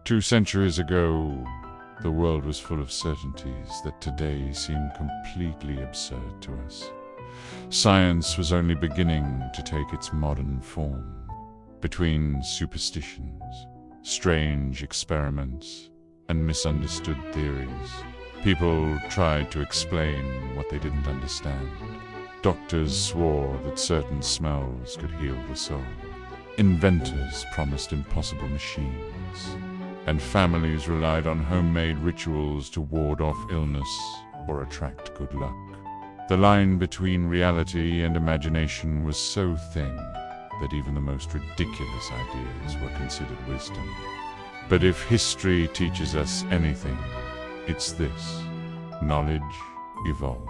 Two centuries ago, the world was full of certainties that today seem completely absurd to us. Science was only beginning to take its modern form. Between superstitions, strange experiments, and misunderstood theories, people tried to explain what they didn't understand. Doctors swore that certain smells could heal the soul. Inventors promised impossible machines. And families relied on homemade rituals to ward off illness or attract good luck. The line between reality and imagination was so thin that even the most ridiculous ideas were considered wisdom. But if history teaches us anything, it's this: knowledge evolves.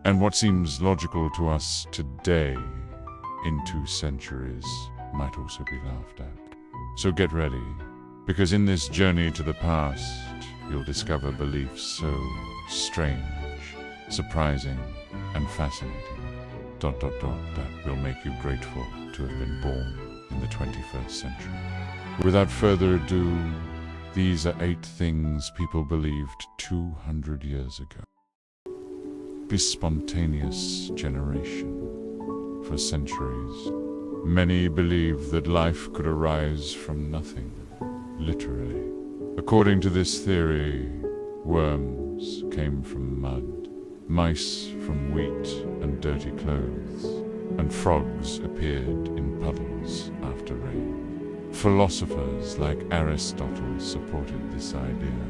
And what seems logical to us today, in 2 centuries, might also be laughed at. So get ready, because in this journey to the past, you'll discover beliefs so strange, surprising, and fascinating, ... that will make you grateful to have been born in the 21st century. Without further ado, these are 8 things people believed 200 years ago. The spontaneous generation. For centuries, many believed that life could arise from nothing. Literally. According to this theory, worms came from mud, mice from wheat and dirty clothes, and frogs appeared in puddles after rain. Philosophers like Aristotle supported this idea,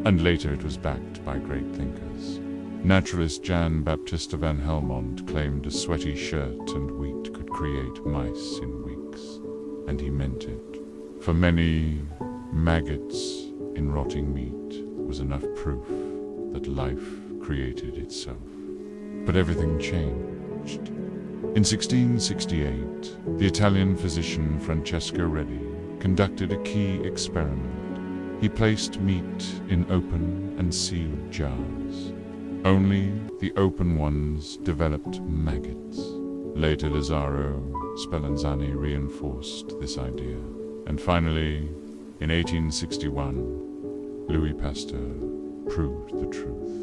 and later it was backed by great thinkers. Naturalist Jan Baptista van Helmont claimed a sweaty shirt and wheat could create mice in weeks, and he meant it. For many, maggots in rotting meat was enough proof that life created itself. But everything changed. In 1668, the Italian physician Francesco Redi conducted a key experiment. He placed meat in open and sealed jars. Only the open ones developed maggots. Later, Lazzaro Spallanzani reinforced this idea. And finally, in 1861, Louis Pasteur proved the truth.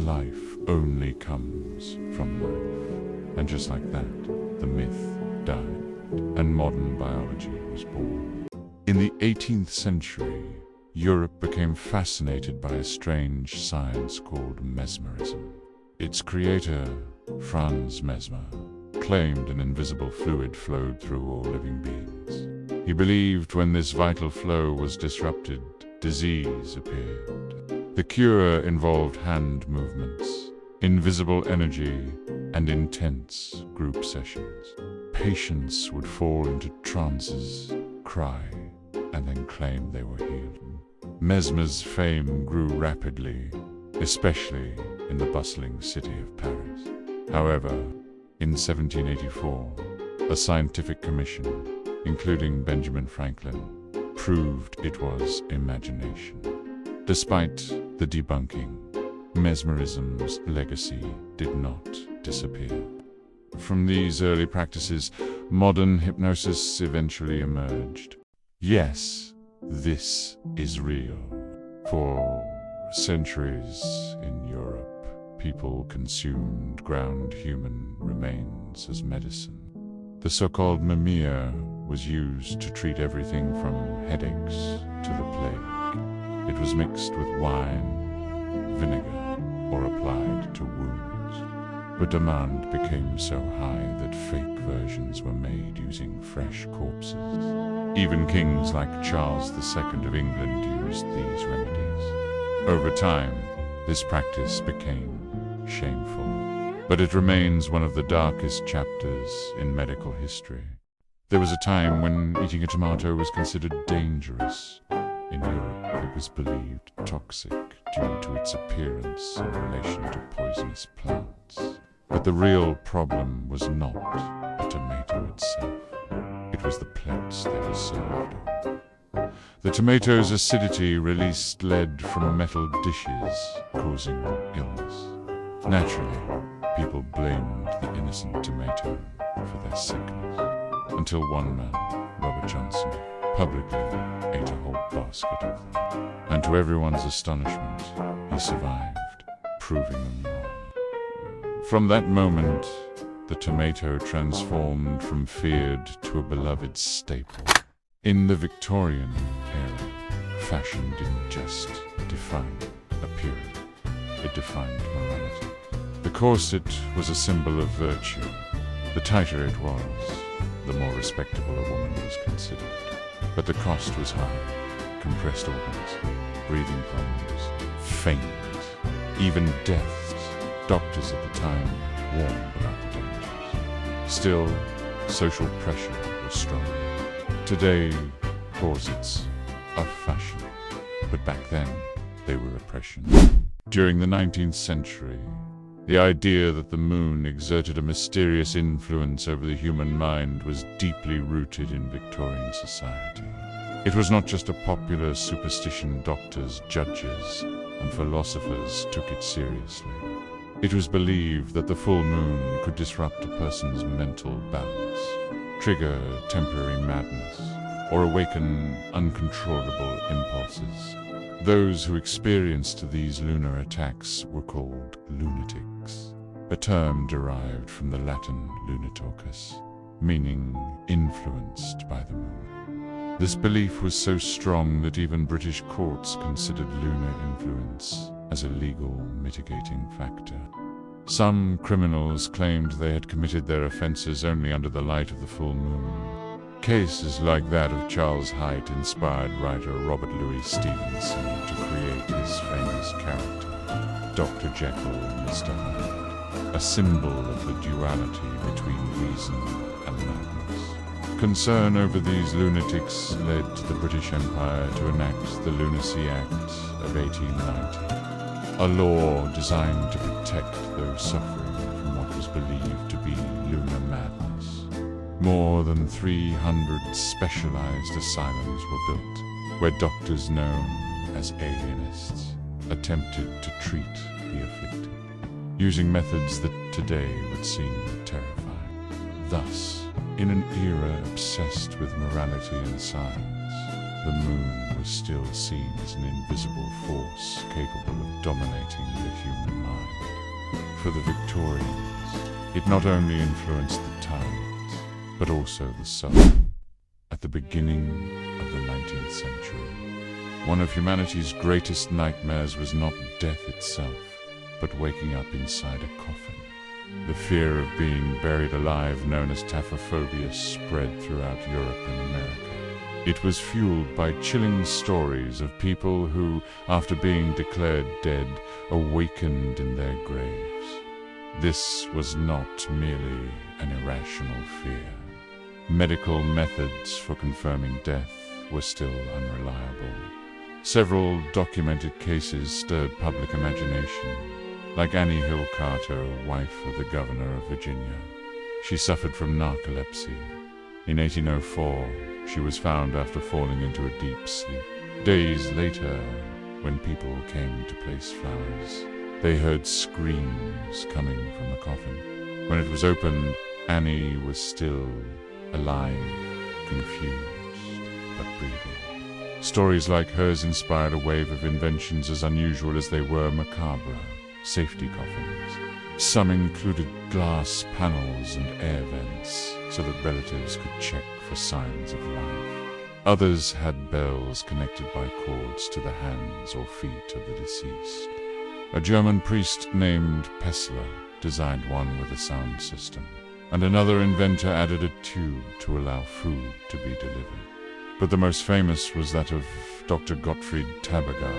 Life only comes from life. And just like that, the myth died, and modern biology was born. In the 18th century, Europe became fascinated by a strange science called mesmerism. Its creator, Franz Mesmer, claimed an invisible fluid flowed through all living beings. He believed when this vital flow was disrupted, disease appeared. The cure involved hand movements, invisible energy, and intense group sessions. Patients would fall into trances, cry, and then claim they were healed. Mesmer's fame grew rapidly, especially in the bustling city of Paris. However, in 1784, a scientific commission, including Benjamin Franklin, proved it was imagination. Despite the debunking, mesmerism's legacy did not disappear. From these early practices, modern hypnosis eventually emerged. Yes, this is real. For centuries in Europe, people consumed ground human remains as medicine. The so-called mumia was used to treat everything from headaches to the plague. It was mixed with wine, vinegar, or applied to wounds. But demand became so high that fake versions were made using fresh corpses. Even kings like Charles II of England used these remedies. Over time, this practice became shameful, but it remains one of the darkest chapters in medical history. There was a time when eating a tomato was considered dangerous. In Europe, it was believed toxic due to its appearance in relation to poisonous plants. But the real problem was not the tomato itself. It was the plates they were served on. The tomato's acidity released lead from metal dishes, causing illness. Naturally, people blamed the innocent tomato, for their sickness, until one man, Robert Johnson, publicly ate a whole basket of them. And to everyone's astonishment, he survived, proving them wrong. From that moment, the tomato transformed from feared to a beloved staple. In the Victorian era, fashion didn't just define appearance, it defined morality. The corset was a symbol of virtue. The tighter it was, the more respectable a woman was considered. But the cost was high. Compressed organs, breathing problems, faint, even deaths. Doctors at the time warned about the dangers. Still, social pressure was strong. Today, corsets are fashion, but back then, they were oppression. During the 19th century, the idea that the moon exerted a mysterious influence over the human mind was deeply rooted in Victorian society. It was not just a popular superstition. Doctors, judges, and philosophers took it seriously. It was believed that the full moon could disrupt a person's mental balance, trigger temporary madness, or awaken uncontrollable impulses. Those who experienced these lunar attacks were called lunatics, a term derived from the Latin lunaticus, meaning influenced by the moon. This belief was so strong that even British courts considered lunar influence as a legal mitigating factor. Some criminals claimed they had committed their offenses only under the light of the full moon. Cases like that of Charles Hyde inspired writer Robert Louis Stevenson to create his famous character, Dr. Jekyll and Mr. Hyde, a symbol of the duality between reason and madness. Concern over these lunatics led the British Empire to enact the Lunacy Act of 1890, a law designed to protect those suffering from what was believed to be lunar madness. More than 300 specialized asylums were built, where doctors known as alienists attempted to treat the afflicted, using methods that today would seem terrifying. Thus, in an era obsessed with morality and science, the moon was still seen as an invisible force capable of dominating the human mind. For the Victorians, it not only influenced the tides, but also the sun. At the beginning of the 19th century, one of humanity's greatest nightmares was not death itself, but waking up inside a coffin. The fear of being buried alive, known as taphophobia, spread throughout Europe and America. It was fueled by chilling stories of people who, after being declared dead, awakened in their graves. This was not merely an irrational fear. Medical methods for confirming death were still unreliable. Several documented cases stirred public imagination, like Annie Hill Carter, wife of the governor of Virginia. She suffered from narcolepsy. In 1804, she was found after falling into a deep sleep. Days later, when people came to place flowers, they heard screams coming from the coffin. When it was opened, Annie was still alive, confused, but breathing. Stories like hers inspired a wave of inventions as unusual as they were macabre: safety coffins. Some included glass panels and air vents so that relatives could check for signs of life. Others had bells connected by cords to the hands or feet of the deceased. A German priest named Pessler designed one with a sound system, and another inventor added a tube to allow food to be delivered. But the most famous was that of Dr. Gottfried Taberger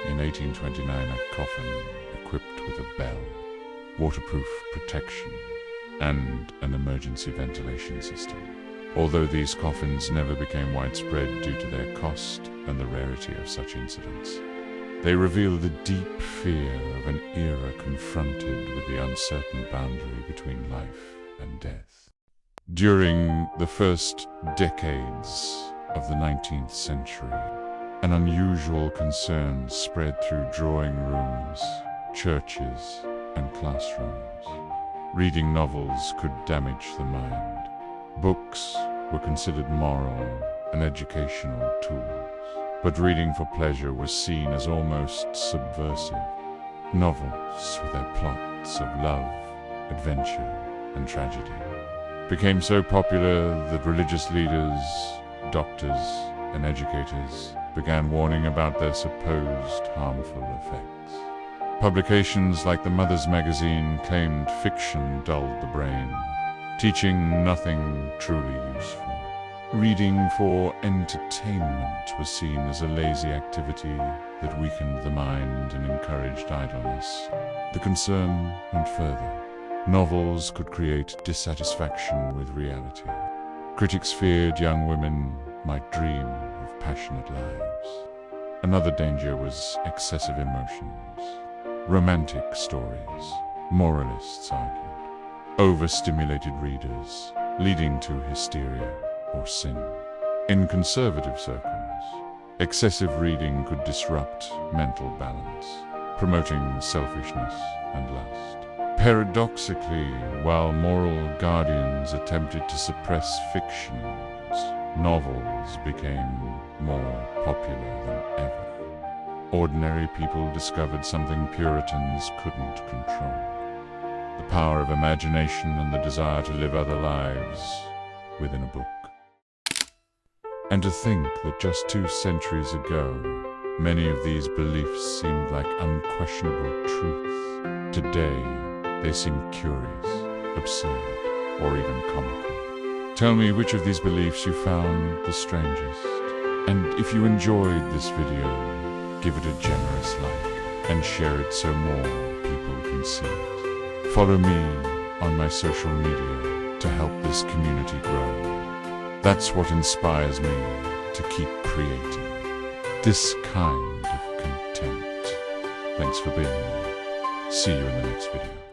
in 1829, a coffin equipped with a bell, waterproof protection, and an emergency ventilation system. Although these coffins never became widespread due to their cost and the rarity of such incidents, they reveal the deep fear of an era confronted with the uncertain boundary between life and death. During the first decades of the 19th century, an unusual concern spread through drawing rooms, churches, and classrooms. Reading novels could damage the mind. Books were considered moral and educational tools, but reading for pleasure was seen as almost subversive. Novels, with their plots of love, adventure, and tragedy, became so popular that religious leaders, doctors, and educators began warning about their supposed harmful effects. Publications like the Mother's Magazine claimed fiction dulled the brain, teaching nothing truly useful. Reading for entertainment was seen as a lazy activity that weakened the mind and encouraged idleness. The concern went further. Novels could create dissatisfaction with reality. Critics feared young women might dream of passionate lives. Another danger was excessive emotions. Romantic stories, moralists argued, overstimulated readers, leading to hysteria or sin. In conservative circles, excessive reading could disrupt mental balance, promoting selfishness and lust. Paradoxically, while moral guardians attempted to suppress fictions, novels became more popular than ever. Ordinary people discovered something Puritans couldn't control: the power of imagination and the desire to live other lives within a book. And to think that just 2 centuries ago, many of these beliefs seemed like unquestionable truth. Today, they seem curious, absurd, or even comical. Tell me which of these beliefs you found the strangest. And if you enjoyed this video, give it a generous like and share it so more people can see it. Follow me on my social media to help this community grow. That's what inspires me to keep creating this kind of content. Thanks for being here. See you in the next video.